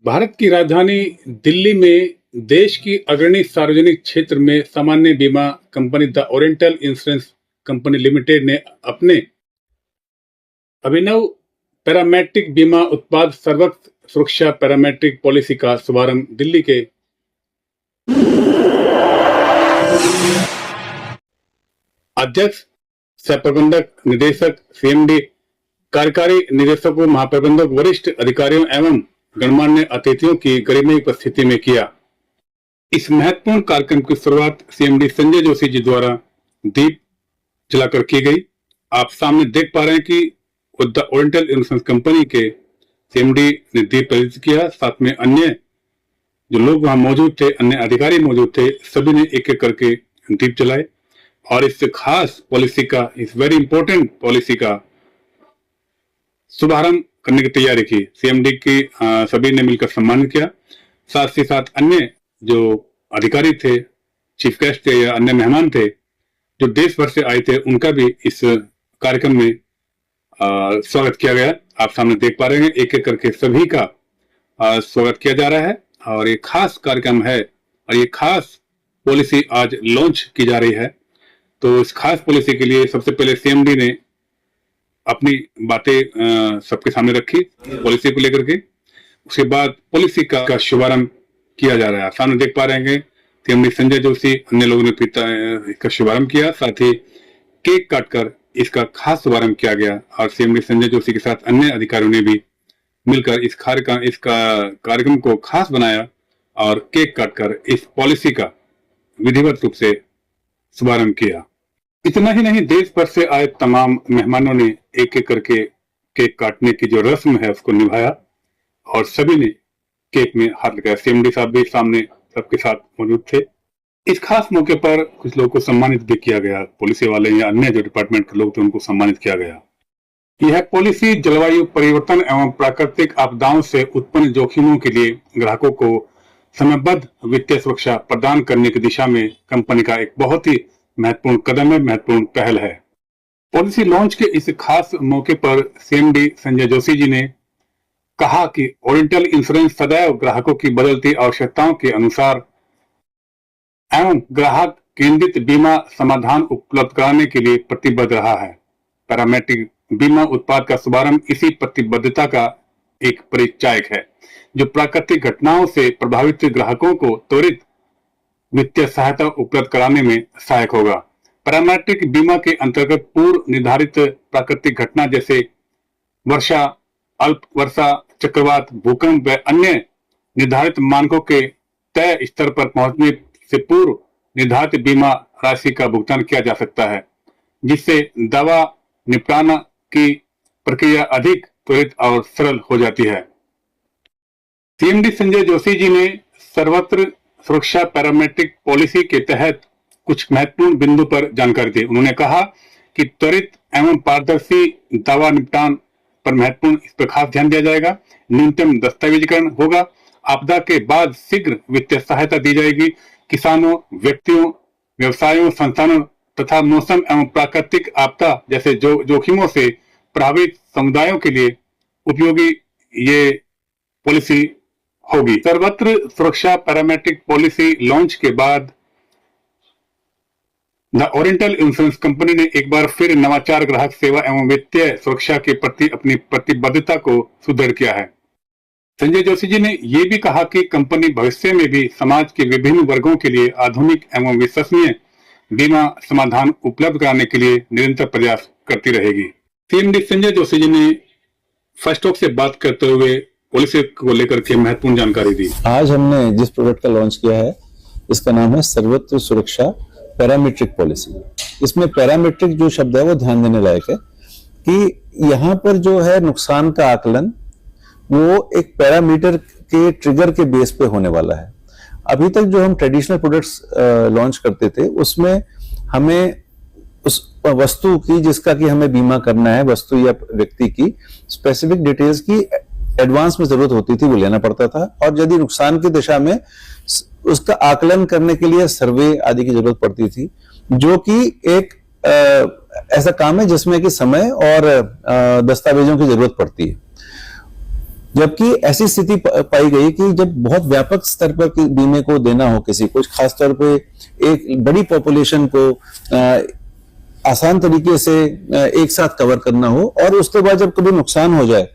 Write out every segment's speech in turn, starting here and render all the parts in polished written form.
भारत की राजधानी दिल्ली में देश की अग्रणी सार्वजनिक क्षेत्र में सामान्य बीमा company the oriental insurance company limited ने अपने अभिनव पैरामेट्रिक बीमा उत्पाद सर्वत्र सुरक्षा पैरामेट्रिक पॉलिसी का शुभारंभ दिल्ली के अध्यक्ष, सह प्रबंधक निदेशक, सीएमडी, कार्यकारी निदेशकों, महाप्रबंधक, वरिष्ठ अधिकारियों एवं गणमान्य अतिथियों की गरिमामय उपस्थिति में किया। इस महत्वपूर्ण कार्यक्रम की शुरुआत सीएमडी संजय जोशी जी द्वारा दीप जलाकर की गई। आप सामने देख पा रहे हैं कि द ओरिएंटल इंश्योरेंस कंपनी के सीएमडी ने दीप प्रज्वलित किया। साथ में अन्य जो लोग वहां मौजूद थे, अन्य अधिकारी मौजूद थे, सभी ने एक एक करके दीप जलाए और इस खास पॉलिसी का, इस वेरी इंपॉर्टेंट पॉलिसी का शुभारंभ करने की तैयारी की। सीएमडी की सभी ने मिलकर सम्मानित किया। साथ ही साथ अन्य जो अधिकारी थे, चीफ गेस्ट थे या अन्य मेहमान थे जो देश भर से आए थे, उनका भी इस कार्यक्रम में स्वागत किया गया। आप सामने देख पा रहे हैं, एक एक करके सभी का स्वागत किया जा रहा है और ये खास कार्यक्रम है और ये खास पॉलिसी आज लॉन्च की जा रही है। तो इस खास पॉलिसी के लिए सबसे पहले सीएमडी ने अपनी बातें सबके सामने रखी पॉलिसी को लेकर के। उसके बाद पॉलिसी का शुभारंभ किया जा रहा है। सामने देख पा रहे हैं सीएमडी संजय जोशी, अन्य लोगों ने इसका शुभारंभ किया। साथ ही केक काटकर इसका खास शुभारंभ किया गया और सीएमडी संजय जोशी के साथ अन्य अधिकारियों ने भी मिलकर इस कार्यक्रम को खास बनाया और केक काटकर इस पॉलिसी का विधिवत रूप से शुभारंभ किया। इतना ही नहीं, देश भर से आए तमाम मेहमानों ने एक एक करके केक काटने की जो रस्म है उसको निभाया और सभी ने केक में हाथ लगाया। सीएमडी साहब भी सामने सबके साथ मौजूद थे। इस खास मौके पर कुछ लोगों को सम्मानित भी किया गया, पॉलिसी वाले या अन्य जो डिपार्टमेंट के लोग थे उनको सम्मानित किया गया। यह पॉलिसी जलवायु परिवर्तन एवं प्राकृतिक आपदाओं से उत्पन्न जोखिमों के लिए ग्राहकों को समयबद्ध वित्तीय सुरक्षा प्रदान करने की दिशा में कंपनी का एक बहुत ही महत्वपूर्ण कदम है, महत्वपूर्ण पहल है। पॉलिसी लॉन्च के इस खास मौके पर सीएमडी संजय जोशी जी ने कहा कि ओरिएंटल इंश्योरेंस सदैव ग्राहकों की बदलती आवश्यकताओं के अनुसार एवं ग्राहक केंद्रित बीमा समाधान उपलब्ध कराने के लिए प्रतिबद्ध रहा है। पैरामेट्रिक बीमा उत्पाद का शुभारंभ इसी प्रतिबद्धता का एक परिचायक है, जो प्राकृतिक घटनाओं से प्रभावित ग्राहकों को त्वरित वित्तीय सहायता उपलब्ध कराने में सहायक होगा। पैरामेट्रिक बीमा के अंतर्गत पूर्व निर्धारित प्राकृतिक घटना जैसे वर्षा, अल्प वर्षा, चक्रवात, भूकंप व अन्य निर्धारित मानकों के तय स्तर पर पहुंचने से पूर्व निर्धारित बीमा राशि का भुगतान किया जा सकता है, जिससे दावा निपटाना की प्रक्रिया अधिक त्वरित और सरल हो जाती है। सीएमडी संजय जोशी जी ने सर्वत्र सुरक्षा पैरामेट्रिक पॉलिसी के तहत कुछ महत्वपूर्ण बिंदु पर जानकारी दी। उन्होंने कहा कि त्वरित एवं पारदर्शी दावा निपटान पर महत्वपूर्ण इस पर खास ध्यान दिया जाएगा। न्यूनतम दस्तावेजीकरण होगा। आपदा के बाद शीघ्र वित्तीय सहायता दी जाएगी। किसानों, व्यक्तियों, व्यवसायों, संस्थानों तथा मौसम एवं प्राकृतिक आपदा जैसे जोखिमों से प्रभावित समुदायों के लिए उपयोगी ये पॉलिसी होगी। सर्वत्र सुरक्षा पैरामेट्रिक पॉलिसी लॉन्च के बाद द ओरिएंटल इंश्योरेंस कंपनी ने एक बार फिर नवाचार, ग्राहक सेवा एवं वित्तीय सुरक्षा के प्रति अपनी प्रतिबद्धता को सुदृढ़ किया है। संजय जोशी जी ने यह भी कहा कि कंपनी भविष्य में भी समाज के विभिन्न वर्गों के लिए आधुनिक एवं विश्वसनीय बीमा समाधान उपलब्ध कराने के लिए निरंतर प्रयास करती रहेगी। सीएमडी संजय जोशी जी ने फर्स्ट टॉक से बात करते हुए पॉलिसी को लेकर के महत्वपूर्ण जानकारी दी। आज हमने जिस प्रोडक्ट का लॉन्च किया है, इसका नाम है सर्वत्र सुरक्षा पैरामेट्रिक पॉलिसी। इसमें पैरामेट्रिक जो शब्द है वो ध्यान देने लायक है कि यहाँ पर जो है नुकसान का आकलन वो एक पैरामीटर के ट्रिगर के बेस पे होने वाला है। अभी तक जो हम ट्रेडिशनल प्रोडक्ट्स लॉन्च करते थे उसमें हमें उस वस्तु की जिसका कि हमें बीमा करना है, वस्तु या व्यक्ति की स्पेसिफिक डिटेल्स की एडवांस में जरूरत होती थी, वो लेना पड़ता था। और यदि नुकसान की दिशा में उसका आकलन करने के लिए सर्वे आदि की जरूरत पड़ती थी, जो कि एक ऐसा काम है जिसमें कि समय और दस्तावेजों की जरूरत पड़ती है। जबकि ऐसी स्थिति पाई गई कि जब बहुत व्यापक स्तर पर बीमे को देना हो किसी को, खासतौर पे एक बड़ी पॉपुलेशन को आसान तरीके से एक साथ कवर करना हो, और उसके बाद जब कभी नुकसान हो जाए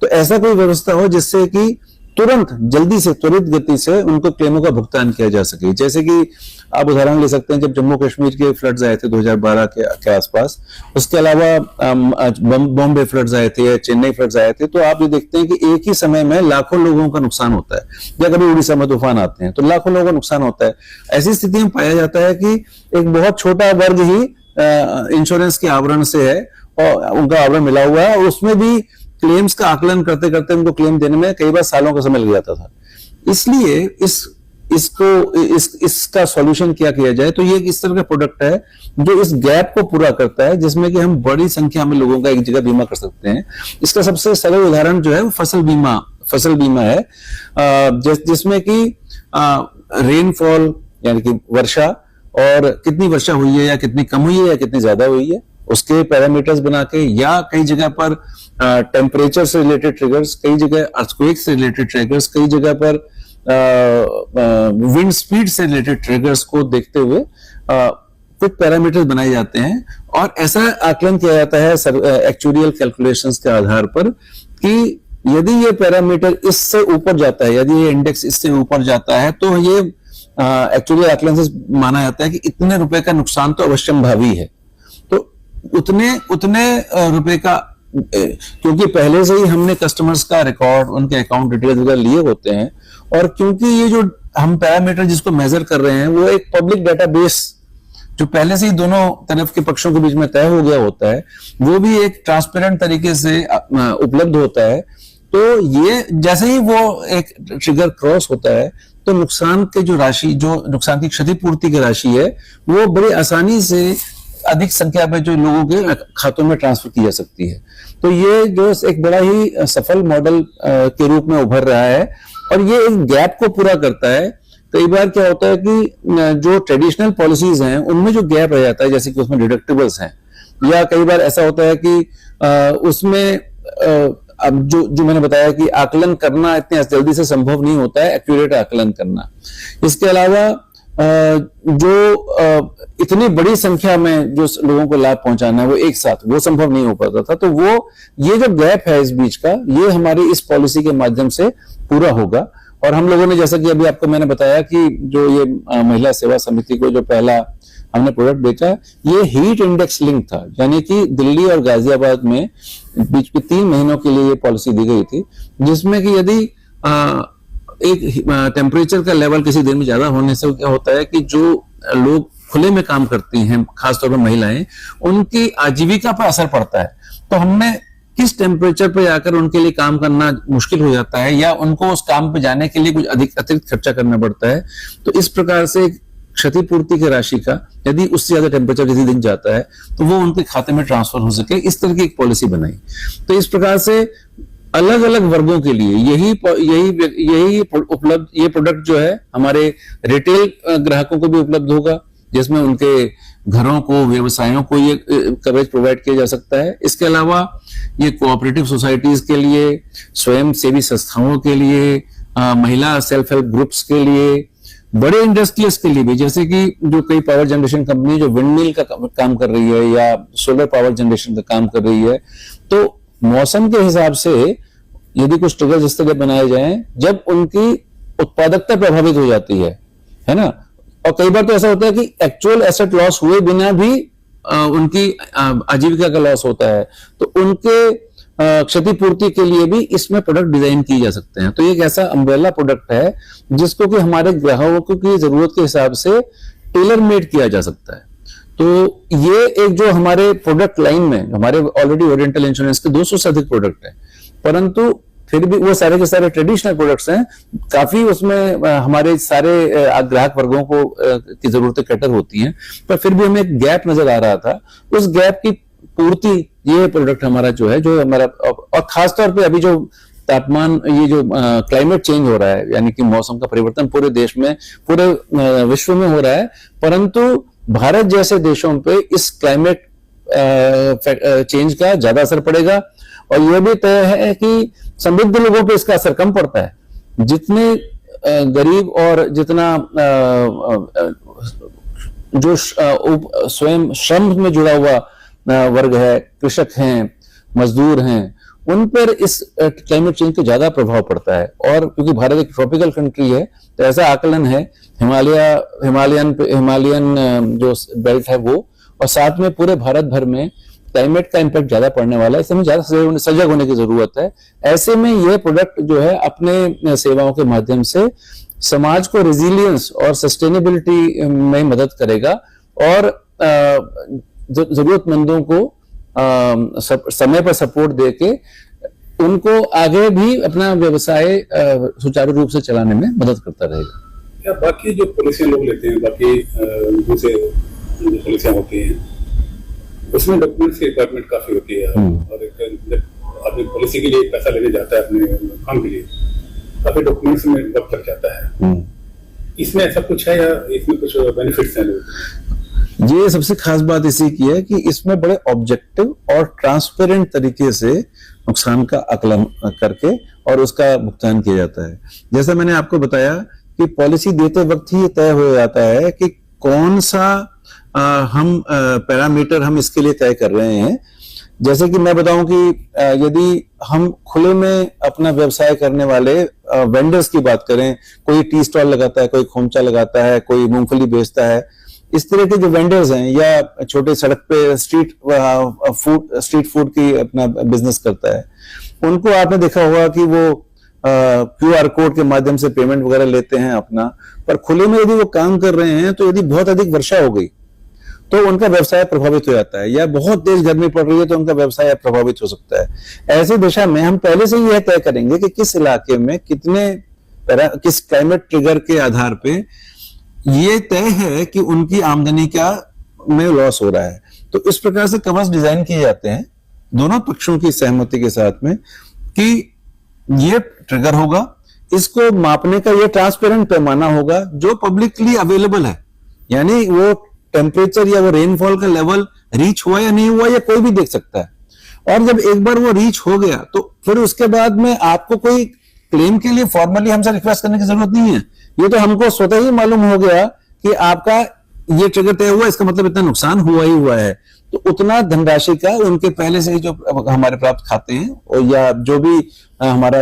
तो ऐसा कोई व्यवस्था हो जिससे कि तुरंत जल्दी से त्वरित गति से उनको क्लेमों का भुगतान किया जा सके। जैसे कि आप उदाहरण ले सकते हैं, जब जम्मू कश्मीर के फ्लड्स आए थे 2012 के आसपास, उसके अलावा बॉम्बे फ्लड्स आए थे या चेन्नई फ्लड्स आए थे, तो आप ये देखते हैं कि एक ही समय में लाखों लोगों का नुकसान होता है। या कभी उड़ीसा में तूफान आते हैं तो लाखों लोगों का नुकसान होता है। ऐसी स्थिति में पाया जाता है कि एक बहुत छोटा वर्ग ही इंश्योरेंस के आवरण से है और उनका आवरण मिला हुआ है, और उसमें भी क्लेम्स का आकलन करते करते उनको क्लेम देने में कई बार सालों का समय लग जाता था। इसलिए इसका सॉल्यूशन क्या किया जाए, तो ये इस तरह का प्रोडक्ट है जो इस गैप को पूरा करता है, जिसमें कि हम बड़ी संख्या में लोगों का एक जगह बीमा कर सकते हैं। इसका सबसे सरल उदाहरण जो है वो फसल बीमा है, जिसमें कि रेनफॉल यानी कि वर्षा, और कितनी वर्षा हुई है या कितनी कम हुई है या कितनी ज्यादा हुई है, उसके पैरामीटर्स बना के, या कई जगह पर टेम्परेचर से रिलेटेड ट्रिगर्स, कई जगह अर्थक्वेक से रिलेटेड ट्रिगर्स, कई जगह पर विंड स्पीड से रिलेटेड ट्रिगर्स को देखते हुए कुछ पैरामीटर्स बनाए जाते हैं, और ऐसा आकलन किया जाता है एक्चुअरियल कैलकुलेशंस के आधार पर कि यदि ये पैरामीटर इससे ऊपर जाता है, यदि ये इंडेक्स इससे ऊपर जाता है, तो ये एक्चुअली आकलन से माना जाता है कि इतने रुपए का नुकसान तो अवश्यंभावी है। तो उतने रुपए का, क्योंकि पहले से ही हमने कस्टमर्स का रिकॉर्ड, उनके अकाउंट डिटेल्स वगैरह लिए होते हैं, और क्योंकि ये जो हम पैरामीटर जिसको मेजर कर रहे हैं वो एक पब्लिक डेटाबेस जो पहले से ही दोनों तरफ के पक्षों के बीच में तय हो गया होता है, वो भी एक ट्रांसपेरेंट तरीके से उपलब्ध होता है। तो ये जैसे ही वो एक ट्रिगर क्रॉस होता है तो नुकसान के जो राशि, जो नुकसान की क्षतिपूर्ति की राशि है, वो बड़ी आसानी से अधिक संख्या में जो लोगों के खातों में ट्रांसफर की जा सकती है। तो ये जो एक बड़ा ही सफल मॉडल के रूप में उभर रहा है, और ये एक गैप को पूरा करता है। कई बार क्या होता है कि जो ट्रेडिशनल पॉलिसीज हैं उनमें जो गैप रह जाता है, जैसे कि उसमें डिडक्टिबल्स हैं, या कई बार ऐसा होता है कि उसमें अब जो मैंने बताया कि आकलन करना इतने जल्दी से संभव नहीं होता है, एक्यूरेट आकलन करना। इसके अलावा जो इतनी बड़ी संख्या में जो लोगों को लाभ पहुंचाना है वो एक साथ, वो संभव नहीं हो पाता था। तो ये जो गैप है इस बीच का, ये हमारी इस पॉलिसी के माध्यम से पूरा होगा। और हम लोगों ने, जैसा कि अभी आपको मैंने बताया कि जो ये महिला सेवा समिति को जो पहला हमने प्रोडक्ट बेचा, ये हीट इंडेक्स लिंक था, यानी कि दिल्ली और गाजियाबाद में बीच में 3 महीनों के लिए ये पॉलिसी दी गई थी, जिसमें कि यदि एक टेम्परेचर का लेवल किसी दिन में ज्यादा होने से क्या होता है कि जो लोग खुले में काम करती हैं, खासतौर पर महिलाएं, उनकी आजीविका पर असर पड़ता है। तो हमने किस टेम्परेचर पर जाकर उनके लिए काम करना मुश्किल हो जाता है, या उनको उस काम पे जाने के लिए कुछ अधिक अतिरिक्त खर्चा करना पड़ता है। तो इस प्रकार से क्षतिपूर्ति की राशि का यदि उससे ज्यादा टेम्परेचर किसी दिन जाता है तो वो उनके खाते में ट्रांसफर हो सके, इस तरह की एक पॉलिसी बनाई। तो इस प्रकार से अलग अलग वर्गों के लिए यही उपलब्ध, ये प्रोडक्ट जो है हमारे रिटेल ग्राहकों को भी उपलब्ध होगा, जिसमें उनके घरों को, व्यवसायों को ये कवरेज प्रोवाइड किया जा सकता है। इसके अलावा ये कोऑपरेटिव सोसाइटीज के लिए, स्वयं सेवी संस्थाओं के लिए, महिला सेल्फ हेल्प ग्रुप्स के लिए, बड़े इंडस्ट्रीज के लिए भी, जैसे कि जो कई पावर जनरेशन कंपनी जो विंडमिल का काम कर रही है या सोलर पावर जनरेशन का काम कर रही है, तो मौसम के हिसाब से यदि कुछ ट्रिगर्स इस तरह बनाए जाएं जब उनकी उत्पादकता प्रभावित हो जाती है ना। और कई बार तो ऐसा होता है कि एक्चुअल एसेट लॉस हुए बिना भी उनकी आजीविका का लॉस होता है, तो उनके क्षतिपूर्ति के लिए भी इसमें प्रोडक्ट डिजाइन किए जा सकते हैं। तो ये एक ऐसा अम्ब्रेला प्रोडक्ट है जिसको कि हमारे ग्राहकों की जरूरत के हिसाब से टेलर मेड किया जा सकता है। तो ये एक जो हमारे प्रोडक्ट लाइन में, हमारे ऑलरेडी ओरिएंटल इंश्योरेंस के 200 से अधिक प्रोडक्ट है, परंतु फिर भी वो सारे के सारे ट्रेडिशनल प्रोडक्ट्स हैं, काफी उसमें हमारे सारे ग्राहक वर्गों को की जरूरतें कैटर होती हैं, पर फिर भी हमें एक गैप नजर आ रहा था। उस गैप की पूर्ति ये प्रोडक्ट हमारा जो है, जो हमारा, और खासतौर पे अभी जो तापमान, ये जो क्लाइमेट चेंज हो रहा है, यानी कि मौसम का परिवर्तन पूरे देश में, पूरे विश्व में हो रहा है, परंतु भारत जैसे देशों पे इस क्लाइमेट चेंज का ज्यादा असर पड़ेगा। और यह भी तय है कि समृद्ध लोगों पे इसका असर कम पड़ता है। जितने गरीब और जितना जो स्वयं श्रम में जुड़ा हुआ वर्ग है, कृषक हैं, मजदूर हैं, उन पर इस क्लाइमेट चेंज का ज्यादा प्रभाव पड़ता है। और क्योंकि भारत एक ट्रॉपिकल कंट्री है, तो ऐसा आकलन है हिमालयन जो बेल्ट है वो, और साथ में पूरे भारत भर में क्लाइमेट का इंपैक्ट ज्यादा पड़ने वाला है, इसलिए हमें ज्यादा सजग होने की जरूरत है। ऐसे में यह प्रोडक्ट जो है अपने सेवाओं के माध्यम से समाज को रेजिलियंस और सस्टेनेबिलिटी में मदद करेगा और जरूरतमंदों को समय पर सपोर्ट देके उनको आगे भी अपना व्यवसाय सुचारू रूप से चलाने में मदद करता रहेगा। क्या बाकी जो पॉलिसियां लोग लेते हैं, बाकी दूसरे जो पॉलिसियां होती हैं, उसमें डॉक्यूमेंट्स की रिक्वायरमेंट काफी होती है, और जब आदमी पॉलिसी के लिए पैसा लेने जाता है अपने काम के लिए, काफी डॉक्यूमेंट्स में वक्त लग जाता है। इसमें ऐसा कुछ है या इसमें कुछ बेनिफिट्स हैं? ये सबसे खास बात इसी की है कि इसमें बड़े ऑब्जेक्टिव और ट्रांसपेरेंट तरीके से नुकसान का आकलन करके और उसका भुगतान किया जाता है। जैसा मैंने आपको बताया कि पॉलिसी देते वक्त ही तय हो जाता है कि कौन सा हम पैरामीटर हम इसके लिए तय कर रहे हैं। जैसे कि मैं बताऊं कि यदि हम खुले में अपना व्यवसाय करने वाले वेंडर्स की बात करें, कोई टी स्टॉल लगाता है, कोई खोमचा लगाता है, कोई मूंगफली बेचता है, इस तरह के जो वेंडर्स हैं या छोटे सड़क पे स्ट्रीट फूड की अपना बिजनेस करता है, उनको आपने देखा होगा कि वो QR कोड के माध्यम से पेमेंट वगैरह लेते हैं अपना। पर खुले में यदि वो काम कर रहे हैं तो यदि बहुत अधिक वर्षा हो गई तो उनका व्यवसाय प्रभावित हो जाता है, या बहुत तेज गर्मी पड़ रही है तो उनका व्यवसाय प्रभावित हो सकता है। ऐसी दिशा में हम पहले से यह तय करेंगे कि किस इलाके में किस क्लाइमेट ट्रिगर के आधार पे ये तय है कि उनकी आमदनी का में लॉस हो रहा है। तो इस प्रकार से कवर्स डिजाइन किए जाते हैं दोनों पक्षों की सहमति के साथ में कि ये ट्रिगर होगा, इसको मापने का ये ट्रांसपेरेंट पैमाना होगा जो पब्लिकली अवेलेबल है, यानी वो टेम्परेचर या वो रेनफॉल का लेवल रीच हुआ या नहीं हुआ या कोई भी देख सकता है। और जब एक बार वो रीच हो गया तो फिर उसके बाद में आपको कोई क्लेम के लिए फॉर्मली हमसे रिक्वेस्ट करने की जरूरत नहीं है। ये तो हमको स्वतः ही मालूम हो गया कि आपका ये ट्रिगर तय हुआ, इसका मतलब इतना नुकसान हुआ ही हुआ है, तो उतना धनराशि का उनके पहले से ही जो हमारे प्राप्त खाते हैं और या जो भी हमारा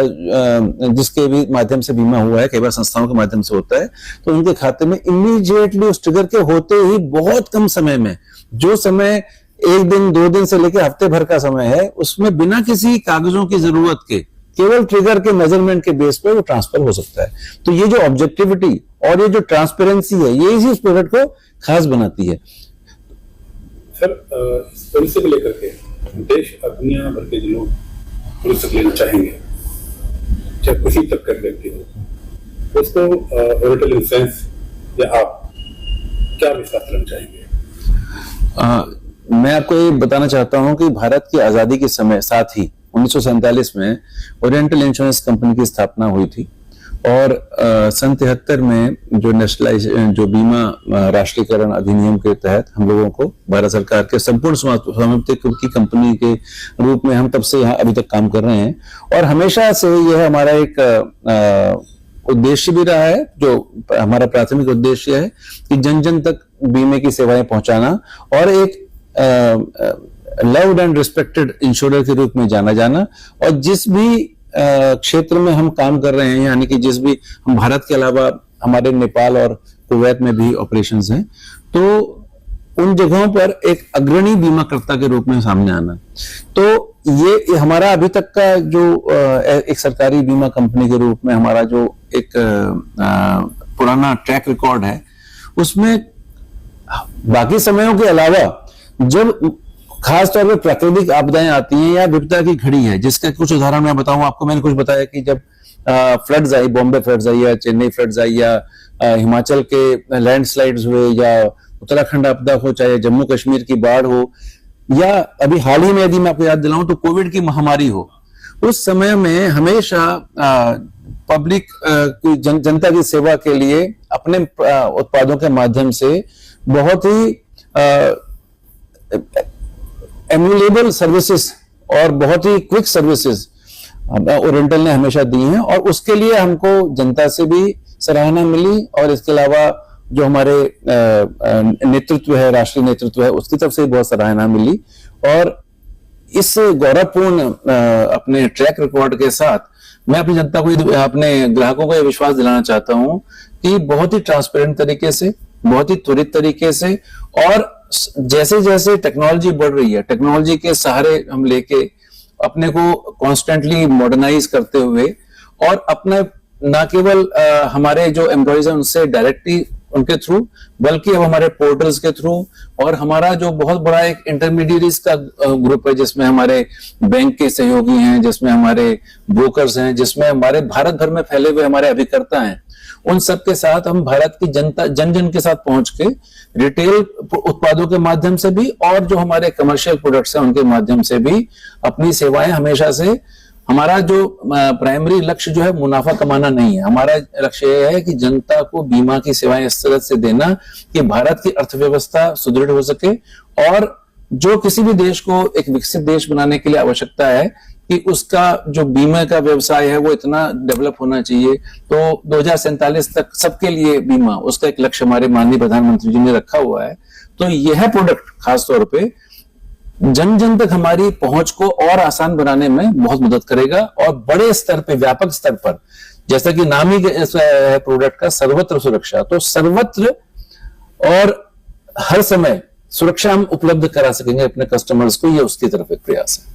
जिसके भी माध्यम से बीमा हुआ है, कई बार संस्थाओं के माध्यम से होता है, तो उनके खाते में इमीडिएटली उस ट्रिगर के होते ही बहुत कम समय में, जो समय 1 दिन 2 दिन से लेकर हफ्ते भर का समय है, उसमें बिना किसी कागजों की जरूरत के केवल ट्रिगर के मेजरमेंट के बेस पर वो ट्रांसफर हो सकता है। तो ये जो ऑब्जेक्टिविटी और ये जो ट्रांसपेरेंसी है, ये इसी प्रोडक्ट को खास बनाती है। सर, इस पॉलिसी को लेकर के देश और दुनिया भर के जो लोग पॉलिसी लेना चाहेंगे, चाहे किसी तबके के व्यक्ति हो, उसको ओरिएंटल इंश्योरेंस या आप क्या विस्तार करना चाहेंगे? मैं आपको ये बताना चाहता हूं कि भारत की आजादी के समय साथ ही 1947 में ओरिएंटल इंश्योरेंस कंपनी की स्थापना हुई थी और सन 73 में जो बीमा राष्ट्रीयकरण अधिनियम के तहत हम लोगों को भारत सरकार के संपूर्ण स्वामित्व की कंपनी के रूप में हम तब से यहाँ अभी तक काम कर रहे हैं। और हमेशा से यह हमारा एक उद्देश्य भी रहा है, जो हमारा प्राथमिक उद्देश्य है कि जन जन तक बीमे की सेवाएं पहुंचाना और एक लव्ड एंड रिस्पेक्टेड इंश्योरर के रूप में जाना जाना। और जिस भी क्षेत्र में हम काम कर रहे हैं, यानी कि जिस भी हम भारत के अलावा हमारे नेपाल और कुवैत में भी ऑपरेशंस हैं, तो उन जगहों पर एक अग्रणी बीमाकर्ता के रूप में सामने आना। तो ये हमारा अभी तक का जो एक सरकारी बीमा कंपनी के रूप में हमारा जो एक पुराना ट्रैक रिकॉर्ड है, उसमें बाकी समयों के अलावा जब खासतौर पर प्राकृतिक आपदाएं आती हैं या विपदा की घड़ी है, जिसका कुछ उदाहरण मैं बताऊं आपको। मैंने कुछ बताया कि जब फ्लड्स आई, बॉम्बे फ्लड्स आई या चेन्नई फ्लड्स आई या हिमाचल के लैंडस्लाइड्स हुए या उत्तराखंड आपदा हो, चाहे जम्मू कश्मीर की बाढ़ हो, या अभी हाल ही में यदि मैं आपको याद दिलाऊं तो कोविड की महामारी हो, उस समय में हमेशा पब्लिक जनता की सेवा के लिए अपने उत्पादों के माध्यम से बहुत ही एम्यूलेबल सर्विसेज और बहुत ही क्विक सर्विसेज ओरिएंटल ने हमेशा दी हैं, और उसके लिए हमको जनता से भी सराहना मिली, और इसके अलावा जो हमारे नेतृत्व है, राष्ट्रीय नेतृत्व है, उसकी तरफ से बहुत सराहना मिली। और इस गौरवपूर्ण अपने ट्रैक रिकॉर्ड के साथ मैं अपनी जनता को, अपने ग्राहकों को यह विश्वास दिलाना चाहता हूं कि बहुत ही ट्रांसपेरेंट तरीके से, बहुत ही त्वरित तरीके से, और जैसे जैसे टेक्नोलॉजी बढ़ रही है, टेक्नोलॉजी के सहारे हम लेके अपने को कॉन्स्टेंटली मॉडर्नाइज करते हुए, और अपना ना केवल हमारे जो एम्प्लॉयज हैं उनसे डायरेक्टली उनके थ्रू, बल्कि अब हमारे पोर्टल्स के थ्रू, और हमारा जो बहुत बड़ा एक इंटरमीडिएरीज का ग्रुप है, जिसमें हमारे बैंक के सहयोगी हैं, जिसमें हमारे ब्रोकर्स हैं, जिसमें हमारे भारत भर में फैले हुए हमारे अभिकर्ता हैं, उन सब के साथ हम भारत की जनता, जन जन के साथ पहुंच के रिटेल उत्पादों के माध्यम से भी, और जो हमारे कमर्शियल प्रोडक्ट्स हैं उनके माध्यम से भी अपनी सेवाएं हमेशा से, हमारा जो प्राइमरी लक्ष्य जो है मुनाफा कमाना नहीं है, हमारा लक्ष्य यह है कि जनता को बीमा की सेवाएं इस तरह से देना कि भारत की अर्थव्यवस्था सुदृढ़ हो सके, और जो किसी भी देश को एक विकसित देश बनाने के लिए आवश्यकता है कि उसका जो बीमा का व्यवसाय है वो इतना डेवलप होना चाहिए। तो 2047 तक सबके लिए बीमा, उसका एक लक्ष्य हमारे माननीय प्रधानमंत्री जी ने रखा हुआ है। तो यह प्रोडक्ट खासतौर पे जन जन तक हमारी पहुंच को और आसान बनाने में बहुत मदद करेगा, और बड़े स्तर पे, व्यापक स्तर पर, जैसा कि नाम ही है प्रोडक्ट का, सर्वत्र सुरक्षा, तो सर्वत्र और हर समय सुरक्षा हम उपलब्ध करा सकेंगे अपने कस्टमर्स को, ये उसकी तरफ एक प्रयास है।